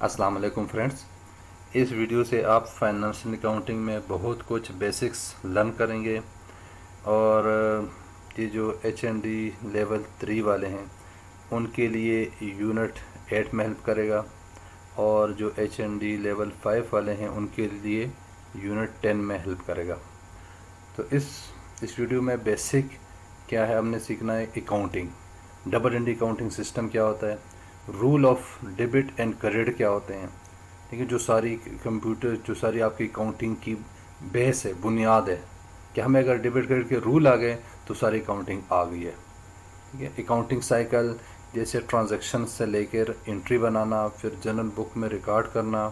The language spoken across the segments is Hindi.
अस्सलाम वालेकुम फ्रेंड्स। इस वीडियो से आप फाइनेंशियल अकाउंटिंग में बहुत कुछ बेसिक्स लर्न करेंगे और ये जो HND लेवल 3 वाले हैं उनके लिए यूनिट 8 में हेल्प करेगा और जो HND लेवल 5 वाले हैं उनके लिए यूनिट 10 में हेल्प करेगा। तो इस वीडियो में बेसिक क्या है हमने सीखना है accounting, double entry accounting system क्या होता है, rule of debit and credit क्या होते हैं। ठीक है, जो सारी आपकी अकाउंटिंग की बेस है, बुनियाद है कि हमें अगर डेबिट क्रेडिट के रूल आ गए तो सारी अकाउंटिंग आ गई है। ठीक है, अकाउंटिंग साइकिल जैसे ट्रांजैक्शन से लेकर एंट्री बनाना, फिर जनरल बुक में रिकॉर्ड करना,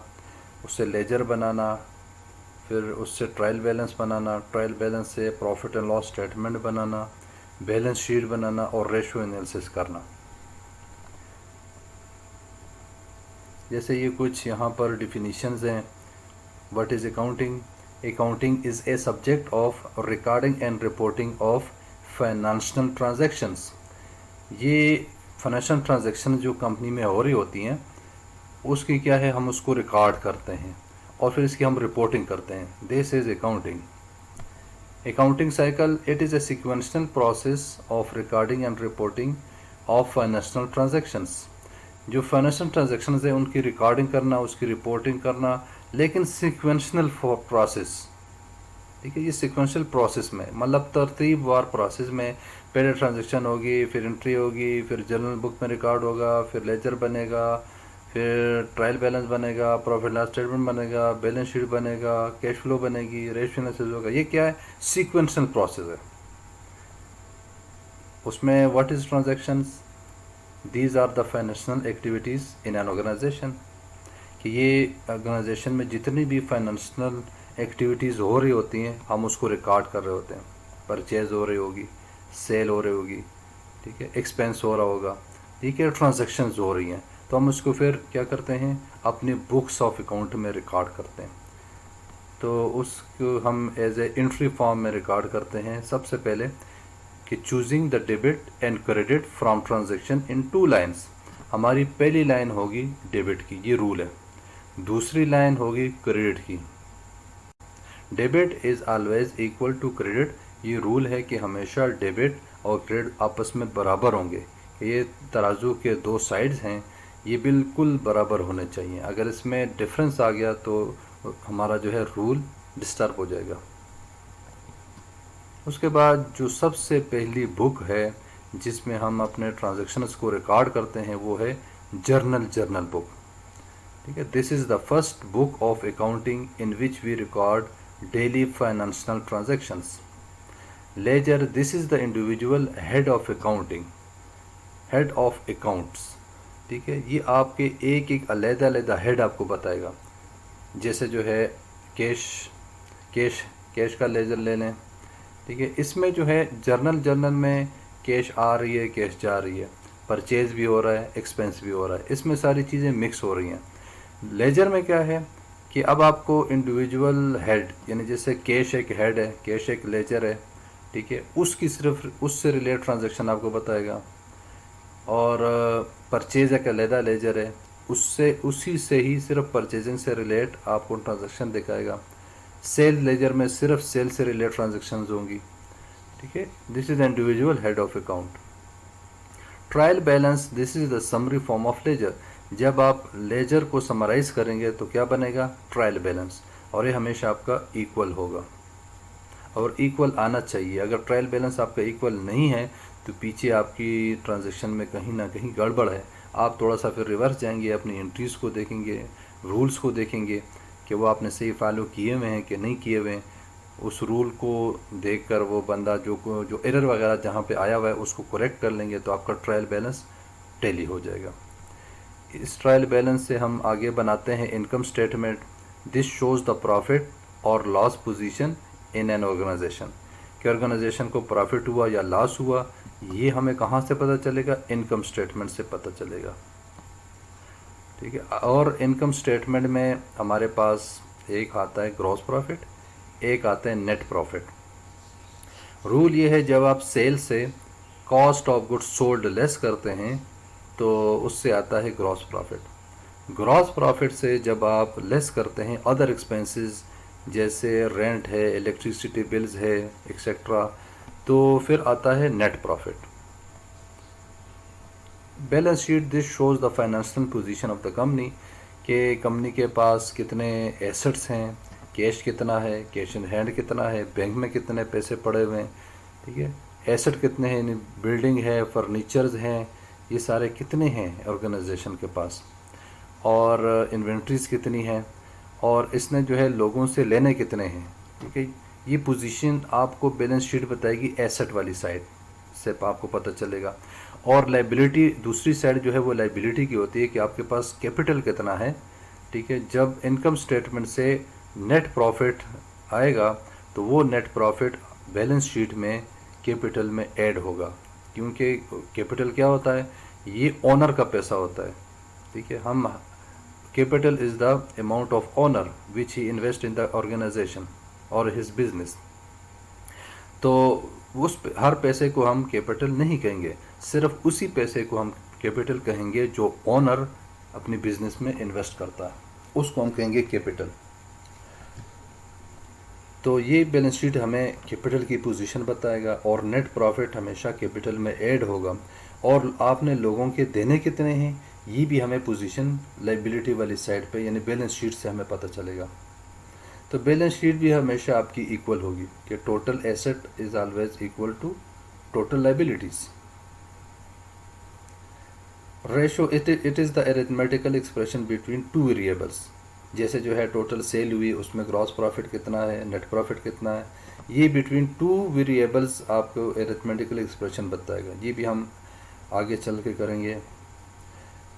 उससे लेजर बनाना, फिर उससे ट्रायल बैलेंस बनाना, ट्रायल बैलेंस से प्रॉफिट एंड लॉस स्टेटमेंट बनाना, बैलेंस शीट बनाना और रेशो एनालिसिस करना। जैसे ये कुछ यहाँ पर डिफिनीशंस हैं। What is accounting? Accounting is a subject of recording and reporting of financial transactions. ये फाइनेंशियल ट्रांजैक्शन जो कंपनी में हो रही होती हैं उसकी क्या है, हम उसको रिकॉर्ड करते हैं और फिर इसकी हम रिपोर्टिंग करते हैं। This is accounting. Accounting cycle it is a sequential process of recording and reporting of financial transactions. जो फाइनेंशियल ट्रांजैक्शंस है उनकी रिकॉर्डिंग करना, उसकी रिपोर्टिंग करना, लेकिन सिक्वेंशियल प्रोसेस। ठीक है, ये सिक्वेंशियल प्रोसेस में मतलब तरतीबवार प्रोसेस में पहले ट्रांजैक्शन होगी, फिर एंट्री होगी, फिर जर्नल बुक में रिकॉर्ड होगा, फिर लेजर बनेगा, फिर ट्रायल बैलेंस बनेगा, प्रॉफिट लॉस स्टेटमेंट बनेगा, बैलेंस शीट बनेगा, कैश फ्लो बनेगी, रेशियो एनालिसिस होगा। ये क्या है? सीक्वेंशियल प्रोसेस है। उसमें what is transactions? These are the financial activities in an organisation. कि ये ऑर्गेनाइजेशन में जितनी भी फाइनेंशियल एक्टिविटीज़ हो रही होती हैं हम उसको रिकॉर्ड कर रहे होते हैं। परचेज हो रही होगी, सेल हो रही होगी, ठीक है, एक्सपेंस हो रहा होगा, ठीक है, ट्रांजैक्शंस हो रही हैं, तो हम उसको फिर क्या करते हैं, अपनी बुक्स ऑफ अकाउंट में रिकॉर्ड करते हैं। तो उसको हम एज ए एंट्री फॉर्म में रिकॉर्ड करते हैं। सबसे पहले कि choosing the debit and credit from transaction in 2 lines. हमारी पहली लाइन होगी डेबिट की, ये रूल है। दूसरी लाइन होगी क्रेडिट की। Debit is always equal to credit. ये रूल है कि हमेशा डेबिट और क्रेडिट आपस में बराबर होंगे। ये तराजू के 2 साइड्स हैं, ये बिल्कुल बराबर होने चाहिए। अगर इसमें डिफरेंस आ गया तो हमारा जो है रूल डिस्टर्ब हो जाएगा। उसके बाद जो सबसे पहली बुक है जिसमें हम अपने ट्रांजैक्शंस को रिकॉर्ड करते हैं वो है जर्नल बुक। ठीक है, this is the first book of accounting in which we record daily financial transactions. Ledger, this is the individual head of accounting, head of accounts. ठीक है, ये आपके एक एक अलग-अलग हेड आपको बताएगा। जैसे जो है कैश कैश कैश का लेजर ले लें। ठीक है, इसमें जो है जर्नल में कैश आ रही है, कैश जा रही है, परचेज भी हो रहा है, एक्सपेंस भी हो रहा है, इसमें सारी चीज़ें मिक्स हो रही हैं। लेजर में क्या है कि अब आपको इंडिविजुअल हेड, यानी जैसे कैश एक हेड है, कैश एक लेजर है, ठीक है, उसकी सिर्फ उससे रिलेटेड ट्रांजैक्शन आपको बताएगा। और परचेज एक अलहदा लेजर है, उससे उसी से ही सिर्फ परचेजिंग से रिलेट आपको ट्रांजैक्शन दिखाएगा। सेल लेजर में सिर्फ सेल से रिलेटेड ट्रांजैक्शन होंगी। ठीक है, this is individual head of account. Trial balance, this is the summary form of ledger. जब आप लेजर को समराइज करेंगे तो क्या बनेगा? Trial balance. और ये हमेशा आपका इक्वल होगा और इक्वल आना चाहिए। अगर ट्रायल बैलेंस आपका इक्वल नहीं है तो पीछे आपकी ट्रांजैक्शन में कहीं ना कहीं गड़बड़ है। आप थोड़ा सा फिर रिवर्स जाएंगे, अपनी एंट्रीज़ को देखेंगे, रूल्स को देखेंगे कि वो आपने सही फॉलो किए हुए हैं कि नहीं किए हुए हैं। उस रूल को देखकर वो बंदा जो एरर वगैरह जहाँ पे आया हुआ है उसको करेक्ट कर लेंगे तो आपका ट्रायल बैलेंस टैली हो जाएगा। इस ट्रायल बैलेंस से हम आगे बनाते हैं income statement. This shows the profit और loss position in an organisation. कि ऑर्गेनाइजेशन को प्रॉफिट हुआ या लॉस हुआ, ये हमें कहाँ से पता चलेगा? इनकम स्टेटमेंट से पता चलेगा। ठीक है, और इनकम स्टेटमेंट में हमारे पास एक आता है ग्रॉस प्रॉफिट, एक आता है नेट प्रॉफिट। रूल ये है जब आप सेल से cost of goods sold less करते हैं तो उससे आता है ग्रॉस प्रॉफिट। ग्रॉस प्रॉफिट से जब आप लेस करते हैं अदर एक्सपेंसेस जैसे रेंट है, इलेक्ट्रिसिटी बिल्स है, एक्सेट्रा, तो फिर आता है net profit. Balance sheet this shows the financial position of the company, कि कंपनी के पास कितने एसेट्स हैं, कैश कितना है, कैश इन हैंड कितना है, बैंक में कितने पैसे पड़े हुए हैं, ठीक है, एसेट कितने हैं, बिल्डिंग है, फर्नीचर्स हैं, ये सारे कितने हैं ऑर्गेनाइजेशन के पास, और इन्वेंट्रीज कितनी हैं, और इसने जो है लोगों से लेने कितने हैं, ठीक है। ये पोजीशन आपको बैलेंस शीट बताएगी एसेट वाली साइड से, आपको पता चलेगा। और लाइबिलिटी दूसरी साइड जो है वो लाइबिलिटी की होती है कि आपके पास कैपिटल कितना है, ठीक है। जब इनकम स्टेटमेंट से नेट प्रॉफिट आएगा तो वो नेट प्रॉफिट बैलेंस शीट में कैपिटल में ऐड होगा, क्योंकि कैपिटल क्या होता है, ये ओनर का पैसा होता है, ठीक है। हम capital is the amount of owner which he invest in the organisation और हिज बिजनेस। तो उस हर पैसे को हम कैपिटल नहीं कहेंगे, सिर्फ उसी पैसे को हम कैपिटल कहेंगे जो ओनर अपनी बिजनेस में इन्वेस्ट करता है, उसको हम कहेंगे कैपिटल। तो ये बैलेंस शीट हमें कैपिटल की पोजीशन बताएगा, और नेट प्रॉफिट हमेशा कैपिटल में ऐड होगा, और आपने लोगों के देने कितने हैं ये भी हमें पोजीशन लाइबिलिटी वाली साइड पे यानी बैलेंस शीट से हमें पता चलेगा। तो बैलेंस शीट भी हमेशा आपकी इक्वल होगी कि total asset is always equal to total liabilities. Ratio it is the arithmetical expression between two variables, जैसे जो है टोटल सेल हुई उसमें ग्रॉस प्रॉफिट कितना है, नेट प्रॉफिट कितना है, ये बिटवीन टू वेरिएबल्स आपको अरिथमेटिकल एक्सप्रेशन बताएगा। ये भी हम आगे चल के करेंगे।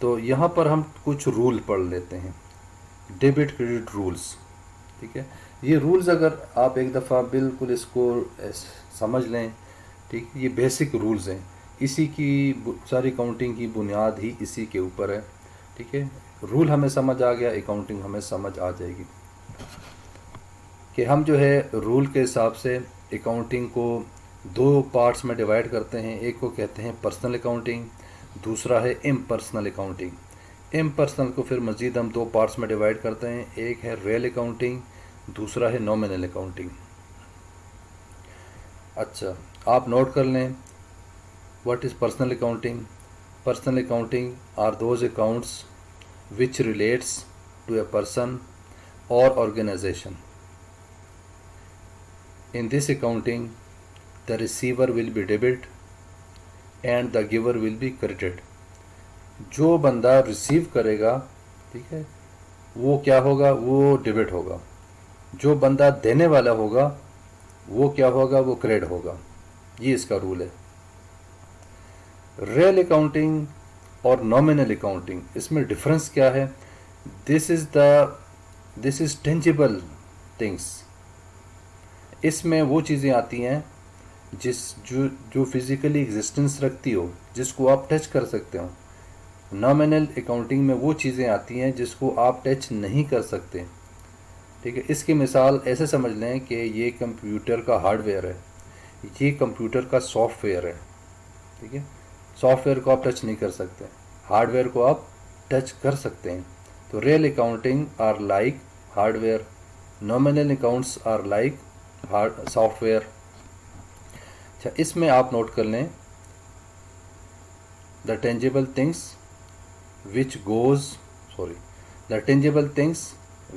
तो यहाँ पर हम कुछ रूल पढ़ लेते हैं, डेबिट क्रेडिट रूल्स, ठीक है। ये रूल्स अगर आप एक दफ़ा बिल्कुल इसको समझ लें, ठीक है, ये बेसिक रूल्स हैं, इसी की सारी अकाउंटिंग की बुनियाद ही इसी के ऊपर है, ठीक है। रूल हमें समझ आ गया, अकाउंटिंग हमें समझ आ जाएगी कि हम जो है रूल के हिसाब से अकाउंटिंग को दो पार्ट्स में डिवाइड करते हैं। एक को कहते हैं पर्सनल अकाउंटिंग, दूसरा है इम्पर्सनल अकाउंटिंग। इम्पर्सनल को फिर मज़ीद हम दो पार्ट्स में डिवाइड करते हैं, एक है रियल अकाउंटिंग, दूसरा है नॉमिनल अकाउंटिंग। अच्छा, आप नोट कर लें, what is personal accounting? Personal accounting are those accounts which relates to a person or organization. In this accounting, the receiver will be debit and the giver will be credited. जो बंदा रिसीव करेगा, ठीक है, वो क्या होगा, वो डेबिट होगा। जो बंदा देने वाला होगा वो क्या होगा, वो क्रेडिट होगा। ये इसका रूल है। रियल अकाउंटिंग और नॉमिनल अकाउंटिंग, इसमें डिफरेंस क्या है? This is tangible things. इसमें वो चीज़ें आती हैं जो फिज़िकली एग्जिस्टेंस रखती हो, जिसको आप टच कर सकते हो। नॉमिनल अकाउंटिंग में वो चीज़ें आती हैं जिसको आप टच नहीं कर सकते, ठीक है। इसकी मिसाल ऐसे समझ लें कि ये कंप्यूटर का हार्डवेयर है, ये कंप्यूटर का सॉफ्टवेयर है, ठीक है। सॉफ्टवेयर को आप टच नहीं कर सकते, हार्डवेयर को आप टच कर सकते हैं। तो real accounting are like hardware, nominal accounts are like software. अच्छा, इसमें आप नोट कर लें, the tangible things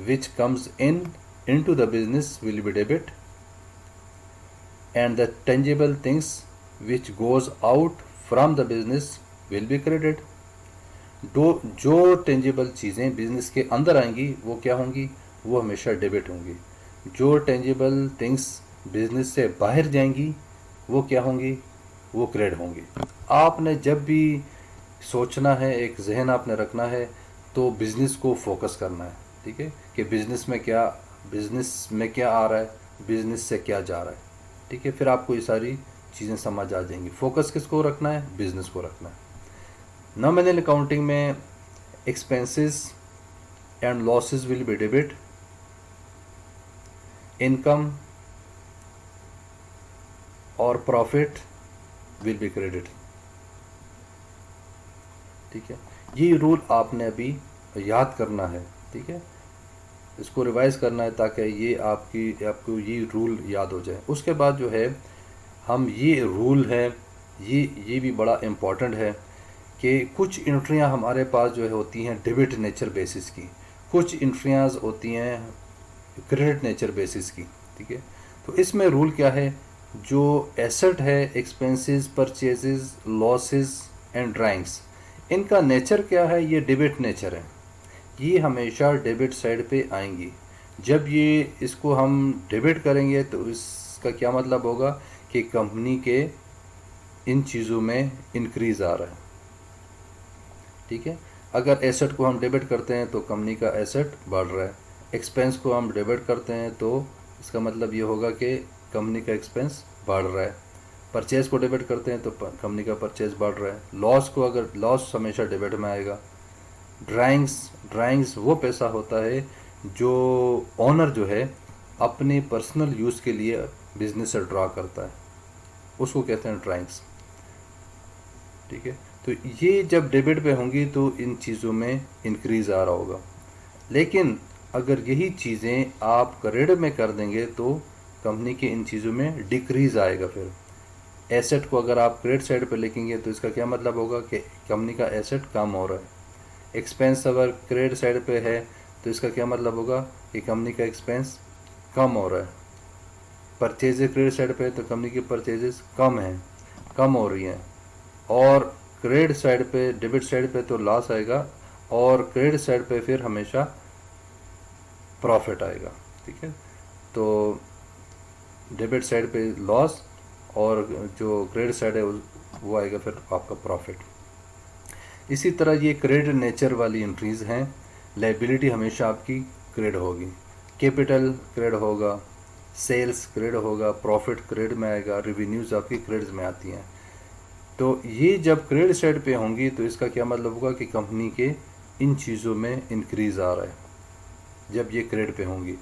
which comes into the business will be debit, and the tangible things which goes out from the business will be credit. जो टेंजिबल चीज़ें बिजनेस के अंदर आएंगी वो क्या होंगी, वो हमेशा डेबिट होंगी। जो टेंजिबल थिंग्स बिजनेस से बाहर जाएंगी वो क्या होंगी, वो क्रेडिट होंगी। आपने जब भी सोचना है, एक जहन आपने रखना है, तो बिज़नेस को फोकस करना है, ठीक है, कि बिज़नेस में क्या आ रहा है, बिज़नेस से क्या जा रहा है, ठीक है। फिर आपको ये सारी चीज़ें समझ आ जाएंगी। फोकस किसको रखना है, बिज़नेस को रखना है। नॉमिनल अकाउंटिंग में expenses and losses will be debit, income और प्रॉफिट विल बी क्रेडिट, ठीक है। ये रूल आपने अभी याद करना है, ठीक है, इसको रिवाइज़ करना है ताकि ये आपको ये रूल याद हो जाए। उसके बाद जो है हम ये रूल है, ये भी बड़ा इम्पॉर्टेंट है कि कुछ एंट्रियाँ हमारे पास जो है होती हैं डेबिट नेचर बेसिस की, कुछ एंट्रियाँ होती हैं क्रेडिट नेचर बेसिस की, ठीक है। तो इसमें रूल क्या है, जो एसेट है, expenses, purchases, losses and drawings, इनका नेचर क्या है, ये डेबिट नेचर है, ये हमेशा डेबिट साइड पे आएंगी। जब ये इसको हम डेबिट करेंगे तो इसका क्या मतलब होगा कि कंपनी के इन चीज़ों में इंक्रीज़ आ रहा है, ठीक है। अगर एसेट को हम डेबिट करते हैं तो कंपनी का एसेट बढ़ रहा है, एक्सपेंस को हम डेबिट करते हैं तो इसका मतलब ये होगा कि कंपनी का एक्सपेंस बढ़ रहा है, परचेज़ को डेबिट करते हैं तो कंपनी का परचेज़ बढ़ रहा है, लॉस को अगर लॉस हमेशा डेबिट में आएगा। ड्राइंग्स वो पैसा होता है जो ओनर जो है अपने पर्सनल यूज़ के लिए बिजनेस से ड्रा करता है, उसको कहते हैं ड्राइंग्स, ठीक है। तो ये जब डेबिट पे होंगी तो इन चीज़ों में इंक्रीज़ आ रहा होगा, लेकिन अगर यही चीज़ें आप क्रेडिट में कर देंगे तो कंपनी के इन चीज़ों में डिक्रीज़ आएगा। फिर एसेट को अगर आप क्रेडिट साइड पे लिखेंगे तो इसका क्या मतलब होगा कि कंपनी का एसेट कम हो रहा है। एक्सपेंस अगर क्रेडिट साइड पे है तो इसका क्या मतलब होगा कि कंपनी का एक्सपेंस कम हो रहा है। परचेज क्रेडिट साइड पे है तो कंपनी की परचेजेस कम हो रही हैं, और क्रेडिट साइड पे, डेबिट साइड पे तो लॉस आएगा, और क्रेडिट साइड पे फिर हमेशा प्रॉफिट आएगा, ठीक है। तो डेबिट साइड पे लॉस और जो क्रेडिट साइड है वो आएगा फिर आपका प्रॉफिट। इसी तरह ये क्रेडिट नेचर वाली एंट्रीज़ हैं, लायबिलिटी हमेशा आपकी क्रेडिट होगी, कैपिटल क्रेडिट होगा, सेल्स क्रेडिट होगा, प्रॉफिट क्रेडिट में आएगा, रेवेन्यूज़ आपकी क्रेडिट में आती हैं। तो ये जब क्रेडिट साइड पे होंगी तो इसका क्या मतलब होगा कि कंपनी के इन चीज़ों में इंक्रीज़ आ रहा है जब ये क्रेडिट पे होंगी।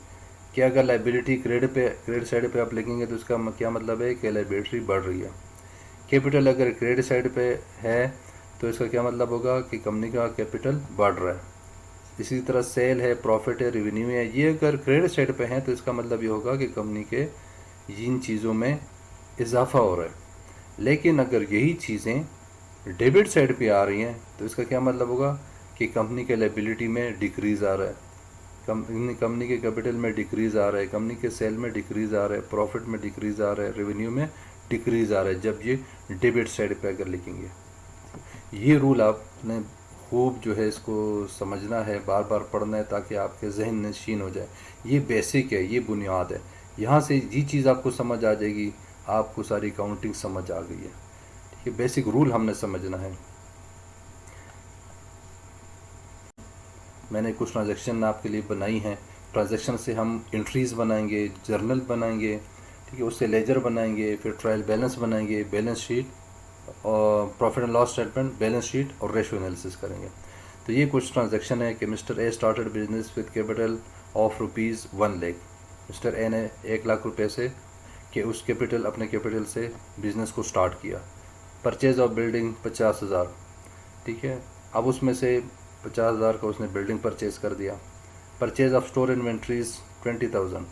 क्या अगर लायबिलिटी क्रेडिट साइड पे आप लिखेंगे तो इसका क्या मतलब है कि लायबिलिटी बढ़ रही है। कैपिटल अगर क्रेडिट साइड पे है तो इसका क्या मतलब होगा कि कंपनी का कैपिटल बढ़ रहा है। इसी तरह सेल है, प्रॉफिट है, रेवेन्यू है, ये अगर क्रेडिट साइड पे हैं तो इसका मतलब ये होगा कि कंपनी के इन चीज़ों में इजाफा हो रहा है। लेकिन अगर यही चीज़ें डेबिट साइड पे आ रही हैं तो इसका क्या मतलब होगा कि कंपनी के लायबिलिटी में डिक्रीज़ आ रहा है, कंपनी के कैपिटल में डिक्रीज़ आ रहा है, कंपनी के सेल में डिक्रीज़ आ रहा है, प्रॉफिट में डिक्रीज़ आ रहा है, रेवेन्यू में डिक्रीज़ आ रहा है जब ये डेबिट साइड पे अगर लिखेंगे। ये रूल आपने खूब जो है इसको समझना है, बार बार पढ़ना है ताकि आपके जहन नशीन हो जाए। ये बेसिक है, ये बुनियाद है, यहाँ से ये चीज़ आपको समझ आ जाएगी, आपको सारी काउंटिंग समझ आ गई है, ठीक है। बेसिक रूल हमने समझना है। मैंने कुछ ट्रांजैक्शन आपके लिए बनाई हैं, ट्रांजैक्शन से हम एंट्रीज़ बनाएंगे, जर्नल बनाएंगे, ठीक है, उससे लेजर बनाएंगे, फिर ट्रायल बैलेंस बनाएंगे, बैलेंस शीट और profit and loss statement, balance sheet और रेशियो एनालिसिस करेंगे। तो ये कुछ ट्रांजैक्शन है कि mister A started business with capital of ₹1,00,000। Mister A ने 1,00,000 रुपये से कि उस कैपिटल अपने कैपिटल से बिज़नेस को स्टार्ट किया। परचेज ऑफ बिल्डिंग 50,000, ठीक है। अब उसमें से 50,000 का उसने बिल्डिंग परचेज़ कर दिया। परचेज ऑफ स्टोर इन्वेंट्रीज़ 20,000,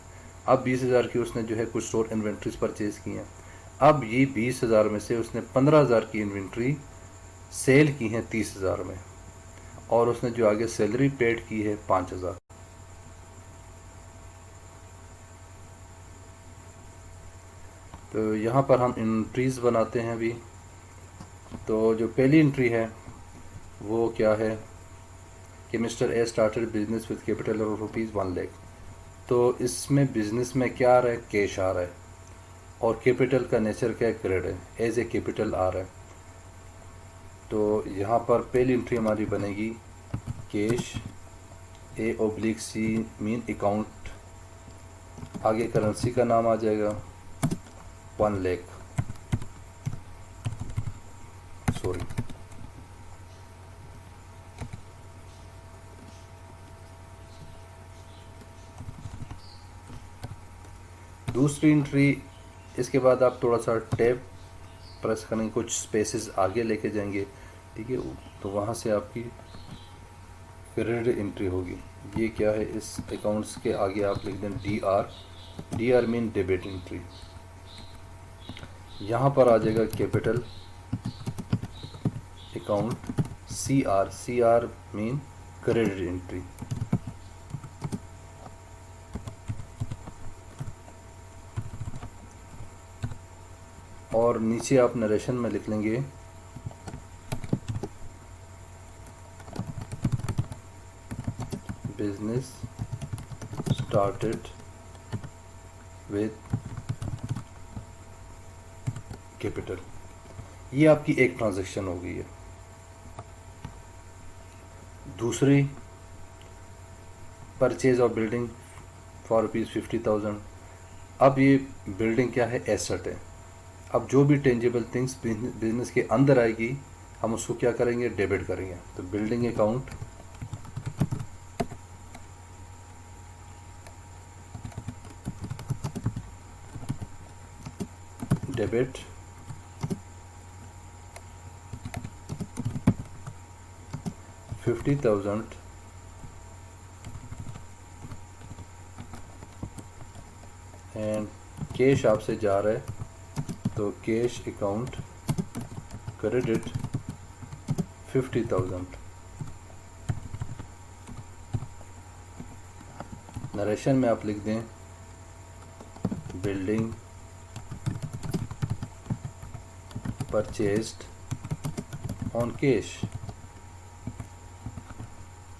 अब 20,000 की उसने जो है कुछ स्टोर इन्वेंट्रीज परचेज़ की हैं। अब ये 20,000 में से उसने 15,000 की इन्वेंट्री सेल की हैं 30,000 में, और उसने जो आगे सैलरी पेड की है 5,000। तो यहाँ पर हम एंट्रीज़ बनाते हैं अभी। तो जो पहली एंट्री है वो क्या है कि mister A started business with capital of ₹1,00,000। तो इसमें बिज़नेस में क्या आ रहा है, कैश आ रहा है, और कैपिटल का नेचर क्या है, क्रेडिट है, एज ए कैपिटल आ रहा है। तो यहाँ पर पहली एंट्री हमारी बनेगी कैश, A/C मीन अकाउंट, आगे करेंसी का नाम आ जाएगा 1,00,000, सॉरी। दूसरी एंट्री, इसके बाद आप थोड़ा सा टैब प्रेस करेंगे, कुछ स्पेसेस आगे लेके जाएंगे, ठीक है, तो वहाँ से आपकी क्रेडिट एंट्री होगी। ये क्या है, इस अकाउंट्स के आगे आप लिख दें D R. D R mean debit entry. यहाँ पर आ जाएगा capital account C R. C R mean credit entry. और नीचे आप नरेशन में लिख लेंगे बिजनेस स्टार्टेड विद कैपिटल। ये आपकी एक ट्रांजैक्शन हो गई है। दूसरी, परचेज ऑफ बिल्डिंग फॉर ₹50,000। अब ये बिल्डिंग क्या है, एसेट है। अब जो भी टेंजिबल थिंग्स बिजनेस के अंदर आएगी हम उसको क्या करेंगे, डेबिट करेंगे। तो building account debit $50,000 and cash आपसे जा रहा है तो कैश अकाउंट क्रेडिट 50,000। नरेशन में आप लिख दें बिल्डिंग परचेज्ड ऑन कैश।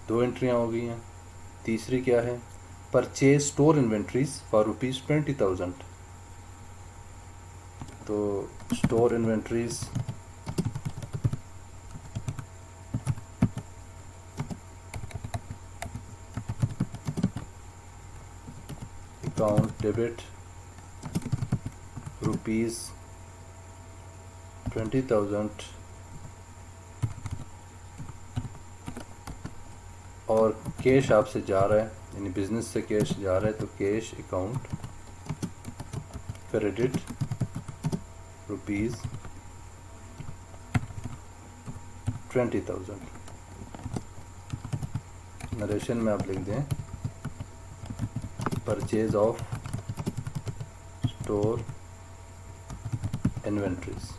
दो एंट्रियाँ हो गई हैं। तीसरी क्या है, परचेज स्टोर इन्वेंट्रीज फॉर ₹20,000। तो स्टोर इन्वेंट्रीज अकाउंट डेबिट ₹20,000 और कैश आपसे जा रहा है, यानी बिजनेस से कैश जा रहा है तो कैश अकाउंट क्रेडिट ₹20,000। नरेशन में आप लिख दें परचेज ऑफ स्टोर इन्वेंट्रीज।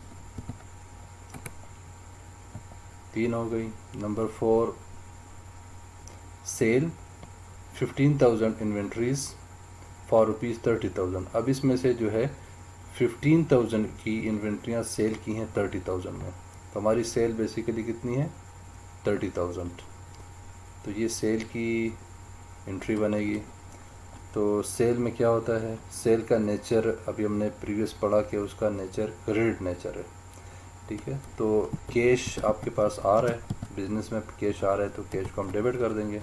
3 हो गई। Number 4, sale 15,000 inventories for ₹30,000। अब इसमें से जो है 15,000 की इन्वेंट्रियाँ सेल की हैं 30,000 में। तो हमारी सेल बेसिकली कितनी है, 30,000। तो ये सेल की एंट्री बनेगी। तो सेल में क्या होता है, सेल का नेचर अभी हमने प्रीवियस पढ़ा कि उसका नेचर क्रेडिट नेचर है। ठीक है, तो कैश आपके पास आ रहा है, बिजनेस में कैश आ रहा है तो कैश को हम डेबिट कर देंगे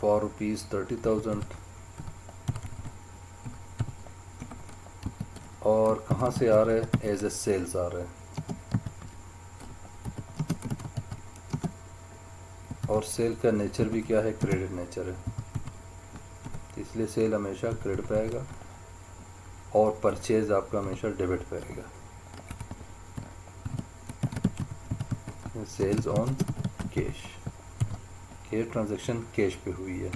फॉर ₹30,000। और कहाँ से आ रहा है, एज ए सेल्स आ रहा है। और सेल का नेचर भी क्या है, क्रेडिट नेचर है, इसलिए सेल हमेशा क्रेडिट पे आएगा और परचेज आपका हमेशा डेबिट पे आएगा। Sales on cash, cash transaction cash पे हुई है।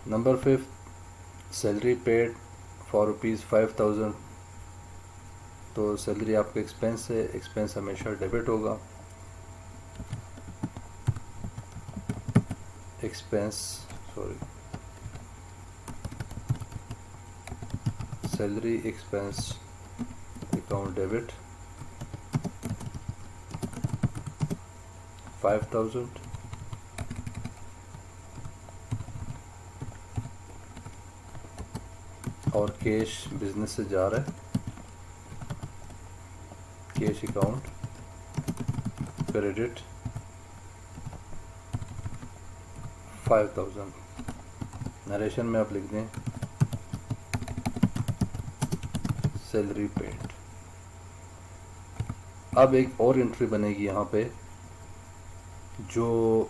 Number 5, salary paid for ₹5,000। तो सैलरी आपका एक्सपेंस है, एक्सपेंस हमेशा डेबिट होगा। सैलरी एक्सपेंस अकाउंट डेबिट 5,000 और कैश बिजनेस से जा रहा है, कैश अकाउंट क्रेडिट 5,000। नरेशन में आप लिख दें सैलरी पेड। अब एक और एंट्री बनेगी यहाँ पे, जो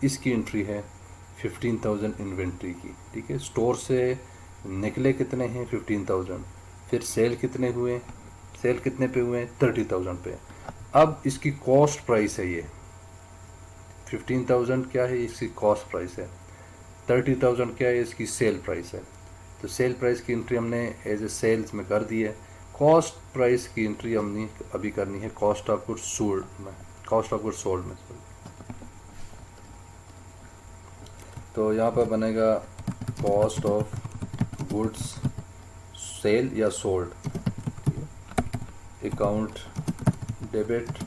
इसकी एंट्री है 15,000 इन्वेंट्री की। ठीक है, स्टोर से निकले कितने हैं 15,000, फिर सेल कितने हुए सेल कितने पे हुए हैं? 30,000 पे। अब इसकी कॉस्ट प्राइस है ये 15,000 क्या है, इसकी कॉस्ट प्राइस है। 30,000 क्या है, इसकी सेल प्राइस है। तो सेल प्राइस की एंट्री हमने एज ए सेल्स में कर दी है। कॉस्ट प्राइस की एंट्री हमने अभी करनी है कॉस्ट ऑफ गुड्स सोल्ड में, कॉस्ट ऑफ गुड्स सोल्ड में। तो यहाँ पर बनेगा कॉस्ट ऑफ गुड्स सेल या सोल्ड, अकाउंट डेबिट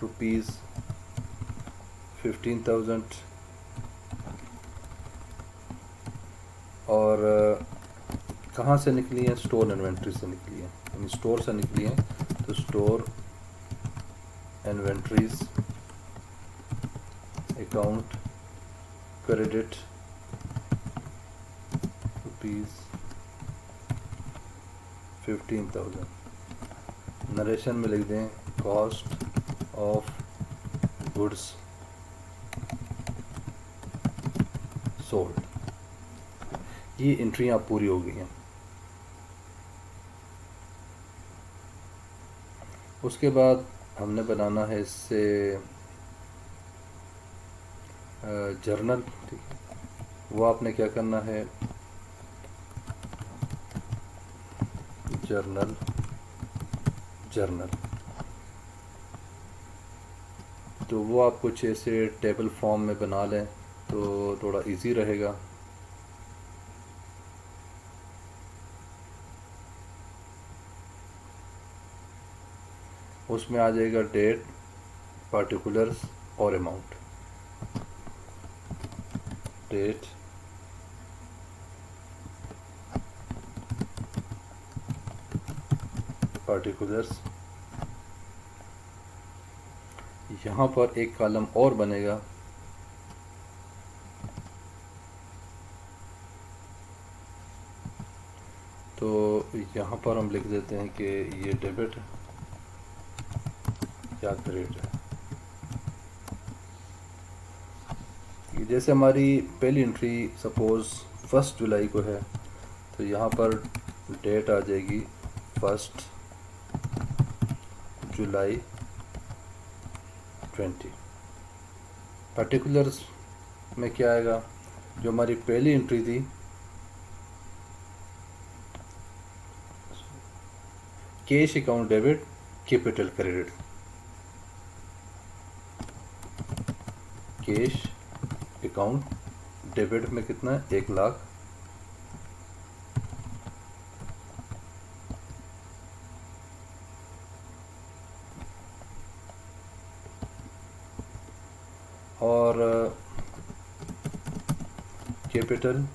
रुपीज़ 15,000 और कहाँ से निकली है? स्टोर इन्वेंट्री से निकली है, यानी स्टोर से निकली है। तो store inventories account credit rupees 15,000। Narration में लिख दें कॉस्ट ऑफ गुड्स सोल्ड। ये एंट्रियाँ पूरी हो गई हैं। उसके बाद हमने बनाना है इससे जर्नल, ठीक है। वो आपने क्या करना है, जर्नल तो वो आप कुछ ऐसे टेबल फॉर्म में बना लें तो थोड़ा इजी रहेगा। उसमें आ जाएगा डेट, पार्टिकुलर्स और अमाउंट। डेट, पार्टिकुलर्स, यहाँ पर एक कॉलम और बनेगा, तो यहाँ पर हम लिख देते हैं कि ये डेबिट या क्रेडिट है। जैसे हमारी पहली एंट्री सपोज़ 1 जुलाई को है, तो यहाँ पर डेट आ जाएगी 1 जुलाई 20। पर्टिकुलर्स में क्या आएगा, जो हमारी पहली एंट्री थी cash account debit capital credit, cash account debit में कितना है, 1 लाख, और कैपिटल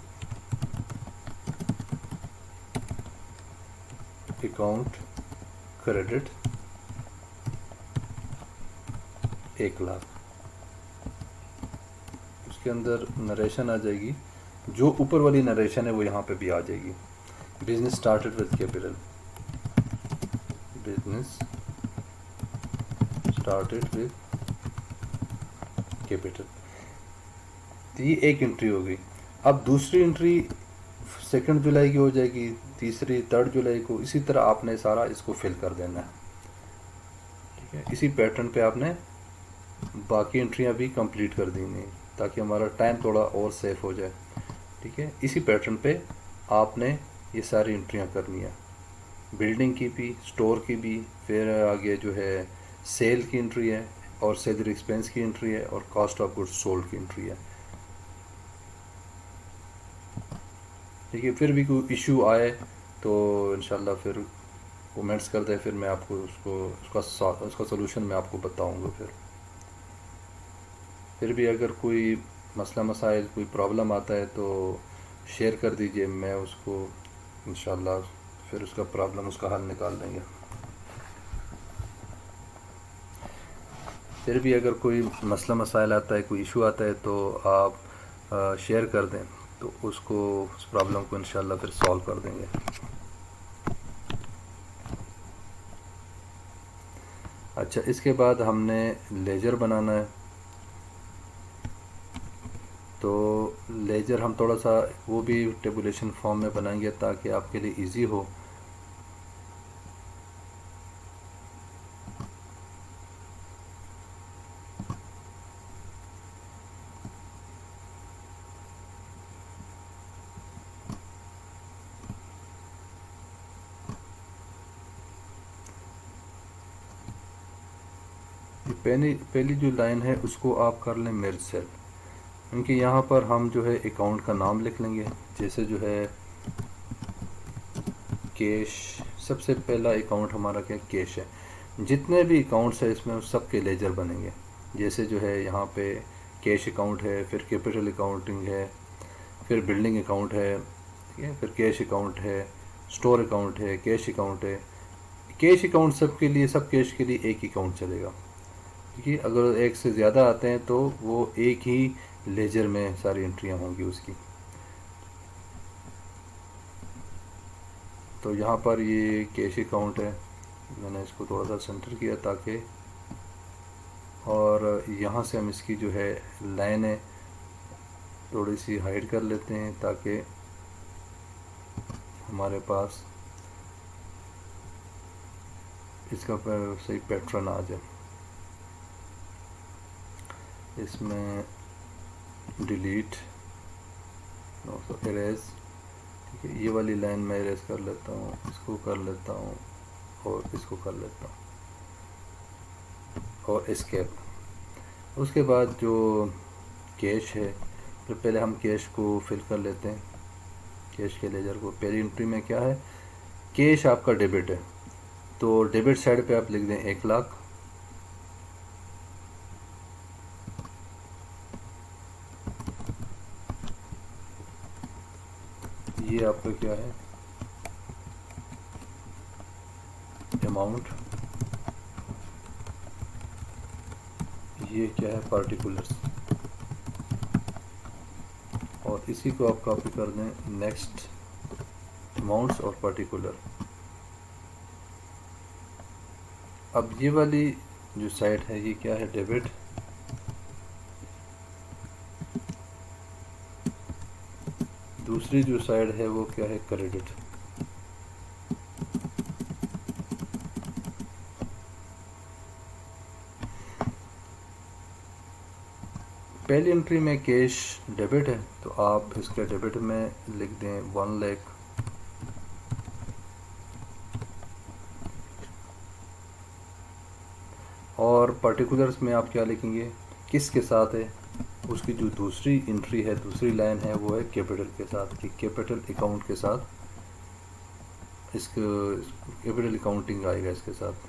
अकाउंट क्रेडिट 1 लाख। उसके अंदर नरेशन आ जाएगी, जो ऊपर वाली नरेशन है वो यहाँ पे भी आ जाएगी। Business started with capital, business started with capital. तो ये एक एंट्री हो गई। अब दूसरी एंट्री 2 जुलाई की हो जाएगी, तीसरी 3 जुलाई को। इसी तरह आपने सारा इसको फिल कर देना है, ठीक है। इसी पैटर्न पे आपने बाकी एंट्रियां भी कंप्लीट कर देनी है ताकि हमारा टाइम थोड़ा और सेफ हो जाए, ठीक है। इसी पैटर्न पे आपने ये सारी एंट्रियां करनी है, बिल्डिंग की भी, स्टोर की भी, फिर आगे जो है सेल की एंट्री है और सैलरी एक्सपेंस की एंट्री है और कॉस्ट ऑफ गुड्स सोल्ड की एंट्री है, ठीक है। फिर भी कोई इशू आए तो इंशाल्लाह फिर कमेंट्स कर दे, फिर मैं आपको उसका सलूशन मैं आपको बताऊंगा। फिर भी अगर कोई मसला मसाइल, कोई प्रॉब्लम आता है तो शेयर कर दीजिए, मैं उसको इंशाल्लाह फिर उसका प्रॉब्लम, उसका हल निकाल देंगे। फिर भी अगर कोई मसला मसाइल आता है, कोई इशू आता है तो आप शेयर कर दें तो उसको, उस प्रॉब्लम को इंशाल्लाह फिर सॉल्व कर देंगे। अच्छा, इसके बाद हमने लेजर बनाना है। तो लेजर हम थोड़ा सा वो भी टेबुलेशन फॉर्म में बनाएंगे ताकि आपके लिए इजी हो। पहली जो लाइन है उसको आप कर लें मिर्ज सेल, क्योंकि यहाँ पर हम जो है अकाउंट का नाम लिख लेंगे। जैसे जो है कैश, सबसे पहला अकाउंट हमारा क्या कैश है। जितने भी अकाउंट्स है इसमें सब के लेजर बनेंगे। जैसे जो है यहाँ पे कैश अकाउंट है, फिर कैपिटल अकाउंटिंग है, फिर बिल्डिंग अकाउंट है, ठीक है, फिर कैश अकाउंट है, स्टोर अकाउंट है, कैश अकाउंट है। कैश अकाउंट सबके लिए, सब कैश के लिए एक अकाउंट चलेगा, क्योंकि अगर एक से ज़्यादा आते हैं तो वो एक ही लेजर में सारी एंट्रियाँ होंगी उसकी। तो यहाँ पर ये कैश अकाउंट है, मैंने इसको थोड़ा सा सेंटर किया ताकि, और यहाँ से हम इसकी जो है लाइनें थोड़ी सी हाइड कर लेते हैं ताकि हमारे पास इसका सही पैटर्न आ जाए। इसमें डिलीट, इरेज, ठीक है, ये वाली लाइन मैं इरेज कर लेता हूँ, इसको कर लेता हूँ और इसको कर लेता हूँ और एस्केप। उसके बाद जो कैश है, तो पहले हम कैश को फिल कर लेते हैं, कैश के लेजर को। पहली एंट्री में क्या है, कैश आपका डेबिट है, तो डेबिट साइड पे आप लिख दें 1,00,000। ये आपका क्या है, अमाउंट, ये क्या है, पार्टिकुलर्स, और इसी को आप कॉपी कर दें नेक्स्ट, अमाउंट्स और पार्टिकुलर। अब ये वाली जो साइड है ये क्या है, डेबिट, दूसरी जो साइड है वो क्या है, क्रेडिट। पहली एंट्री में कैश डेबिट है, तो आप इसके डेबिट में लिख दें 1,00,000। और पर्टिकुलर्स में आप क्या लिखेंगे, किसके साथ है, उसकी जो दूसरी एंट्री है, दूसरी लाइन है, वो है कैपिटल के साथ, कि कैपिटल अकाउंट के साथ, इसको कैपिटल अकाउंटिंग आएगा इसके साथ।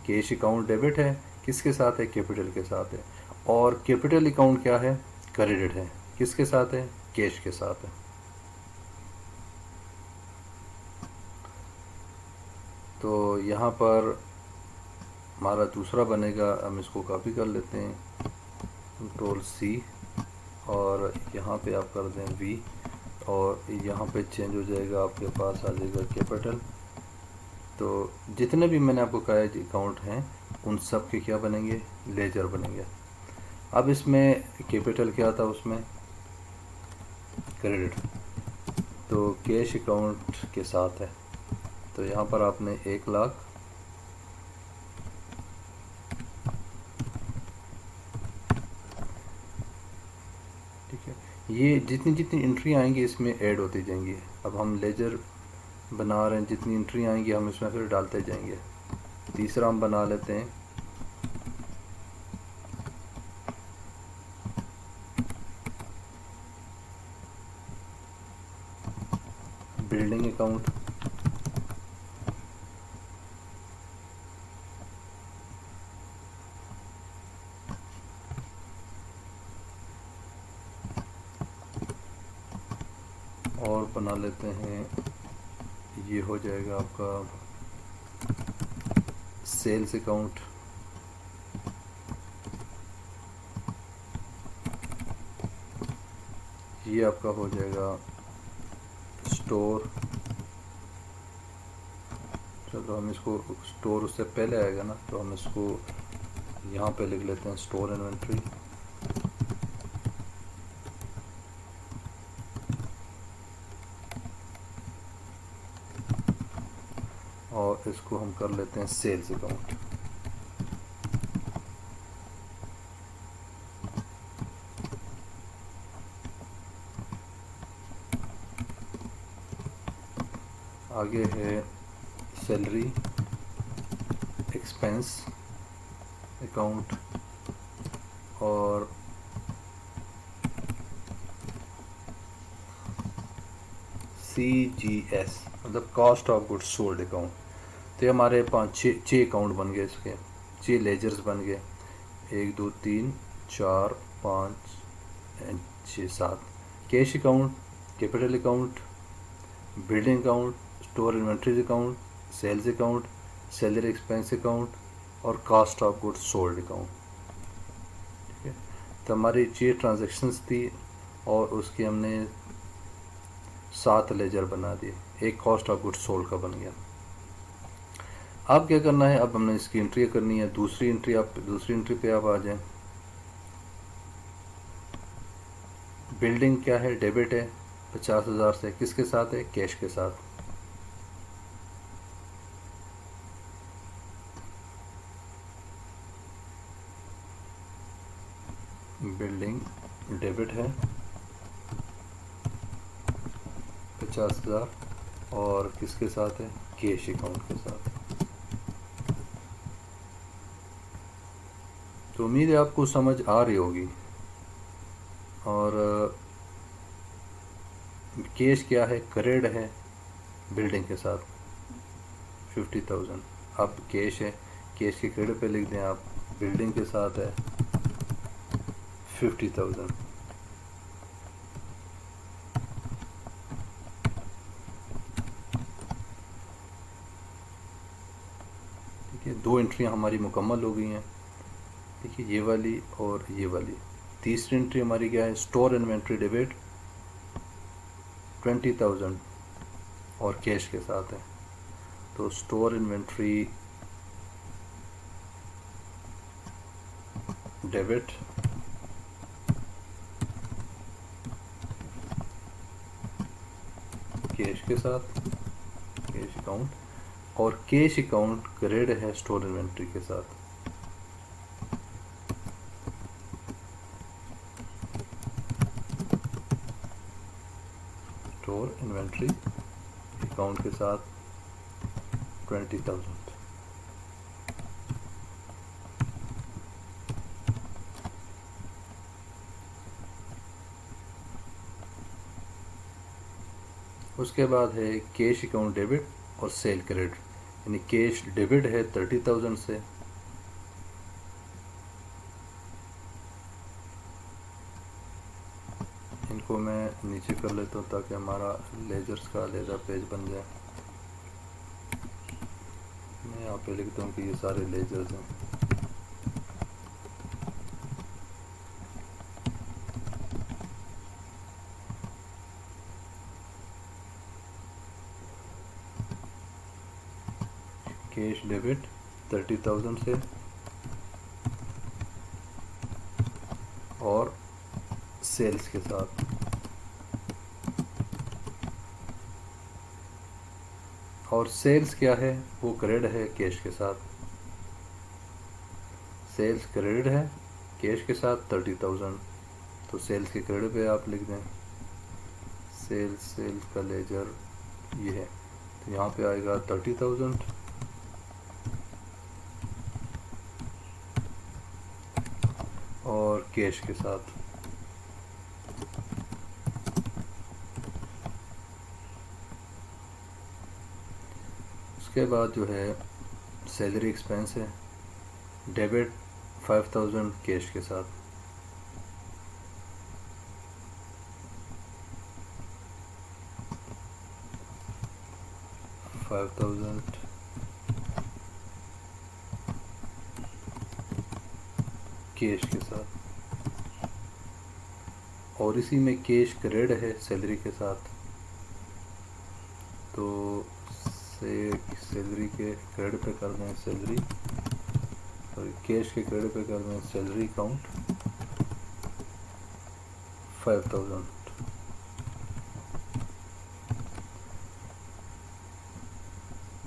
कैश अकाउंट डेबिट है, किसके साथ है, कैपिटल के साथ है। और कैपिटल अकाउंट क्या है, क्रेडिट है, किसके साथ है, कैश के साथ है। तो यहाँ पर हमारा दूसरा बनेगा, हम इसको कॉपी कर लेते हैं, Ctrl+C, और यहाँ पे आप कर दें V, और यहाँ पे चेंज हो जाएगा, आपके पास आ जाएगा कैपिटल। तो जितने भी मैंने आपको कहा अकाउंट हैं उन सब के क्या बनेंगे, लेजर बनेंगे। अब इसमें कैपिटल क्या था, उसमें क्रेडिट, तो कैश अकाउंट के साथ है, तो यहाँ पर आपने 1,00,000, ठीक है। ये जितनी जितनी एंट्री आएंगी इसमें ऐड होती जाएंगी। अब हम लेजर बना रहे हैं, जितनी एंट्री आएंगी हम इसमें फिर डालते जाएंगे। तीसरा हम बना लेते हैं बिल्डिंग अकाउंट, और बना लेते हैं, ये हो जाएगा आपका सेल्स अकाउंट, ये आपका हो जाएगा स्टोर। चलो हम इसको, स्टोर उससे पहले आएगा ना, तो हम इसको यहाँ पे लिख लेते हैं स्टोर इन्वेंट्री। और इसको हम कर लेते हैं सेल्स अकाउंट। आगे है सैलरी एक्सपेंस अकाउंट और CGS मतलब cost of goods sold account. तो ये हमारे छः अकाउंट बन गए, इसके 6 लेजर्स बन गए, 1 2 3 4 5 6 7। Cash account, capital account, building account, store inventories account, sales account, salary expense account और cost of goods sold account. ठीक है, तो हमारी 6 ट्रांजेक्शन्स थी और उसके हमने 7 लेजर बना दिए, एक कॉस्ट ऑफ गुड्स सोल्ड का बन गया। अब क्या करना है, अब हमने इसकी एंट्री करनी है। दूसरी एंट्री पे आप आ जाएं। बिल्डिंग क्या है, डेबिट है 50,000 से, किसके साथ है, कैश के साथ। बिल्डिंग डेबिट है 50,000 और किसके साथ है, कैश अकाउंट के साथ। तो उम्मीद है आपको समझ आ रही होगी। और कैश क्या है, क्रेडिट है बिल्डिंग के साथ 50,000। अब कैश है, कैश के क्रेडिट पे लिख दें आप, बिल्डिंग के साथ है 50,000। ठीक है, 2 एंट्रियाँ हमारी मुकम्मल हो गई हैं। देखिए ये वाली और ये वाली। तीसरी एंट्री हमारी क्या है, स्टोर इन्वेंट्री डेबिट 20,000 और कैश के साथ है। तो स्टोर इन्वेंट्री डेबिट कैश के साथ, कैश अकाउंट, और कैश अकाउंट क्रेडिट है स्टोर इन्वेंट्री के साथ। स्टोर इन्वेंट्री अकाउंट के साथ 20,000। उसके बाद है कैश अकाउंट डेबिट और सेल क्रेडिट, यानी कैश डेबिट है 30,000 से, इनको मैं नीचे कर लेता हूँ ताकि हमारा लेजर्स का लेजर पेज बन जाए। मैं यहाँ पे लिखता हूँ कि ये सारे लेजर्स हैं। कैश डेबिट 30,000 से और सेल्स के साथ। और सेल्स क्या है, वो क्रेडिट है कैश के साथ। सेल्स क्रेडिट है कैश के साथ 30,000। तो सेल्स के क्रेडिट पे आप लिख दें सेल्स का लेजर ये है, तो यहाँ पे आएगा 30,000 और कैश के साथ। उसके बाद जो है सैलरी एक्सपेंस है डेबिट 5,000 कैश के साथ। कैश के साथ, और इसी में कैश क्रेडिट है सैलरी के साथ। तो सैलरी के क्रेडिट पे कर दें सैलरी, और कैश के क्रेडिट पे कर दें सैलरी अकाउंट 5,000।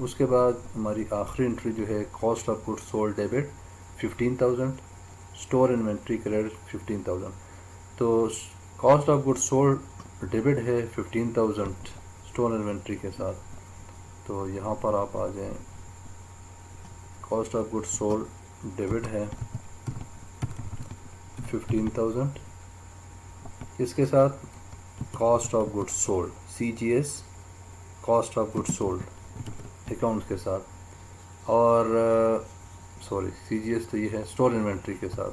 उसके बाद हमारी आखिरी एंट्री जो है cost of goods sold debit 15,000, store inventory credit 15,000। तो cost of goods sold debit है 15,000 स्टोर इन्वेंट्री के साथ। तो यहाँ पर आप आ जाएं cost of goods sold debit है 15,000, इसके साथ cost of goods sold CGS cost of goods sold account के साथ, और सॉरी CGS तो ये है स्टोर इन्वेंट्री के साथ,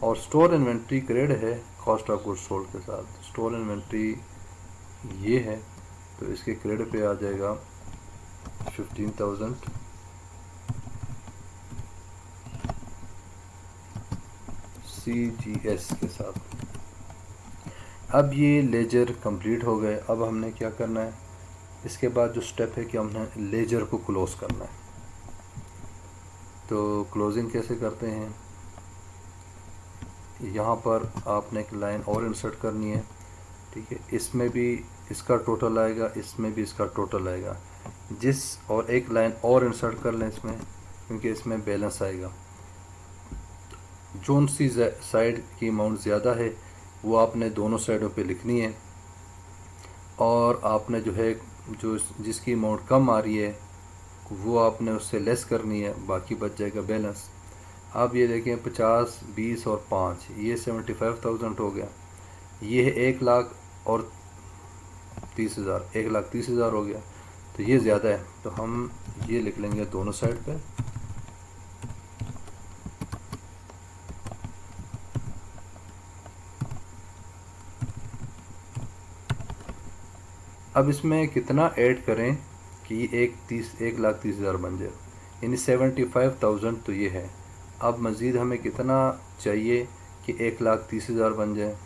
और स्टोर इन्वेंट्री क्रेड है कॉस्ट ऑफ गुड्स सोल्ड के साथ। स्टोर इन्वेंट्री ये है तो इसके क्रेड पे आ जाएगा 15,000 CGS के साथ। अब ये लेजर कंप्लीट हो गए। अब हमने क्या करना है, इसके बाद जो स्टेप है कि हमने लेजर को क्लोज करना है। तो क्लोजिंग कैसे करते हैं, यहाँ पर आपने एक लाइन और इंसर्ट करनी है, ठीक है। इसमें भी इसका टोटल आएगा, इसमें भी इसका टोटल आएगा, और एक लाइन और इंसर्ट कर लें इसमें, क्योंकि इसमें बैलेंस आएगा। जोन सी साइड की अमाउंट ज़्यादा है वो आपने दोनों साइडों पे लिखनी है, और आपने जो है जिसकी अमाउंट कम आ रही है वो आपने उससे लेस करनी है, बाकी बच जाएगा बैलेंस। अब ये देखें 50, 20 और 5, ये 75,000 हो गया। ये है 1,30,000, 1,30,000 हो गया, तो ये ज़्यादा है, तो हम ये लिख लेंगे दोनों साइड पे। अब इसमें कितना ऐड करें कि 1,30,000 बन जाए, यानी 75,000 तो ये है। अब मज़ीद हमें कितना चाहिए कि 1,30,000 बन जाए,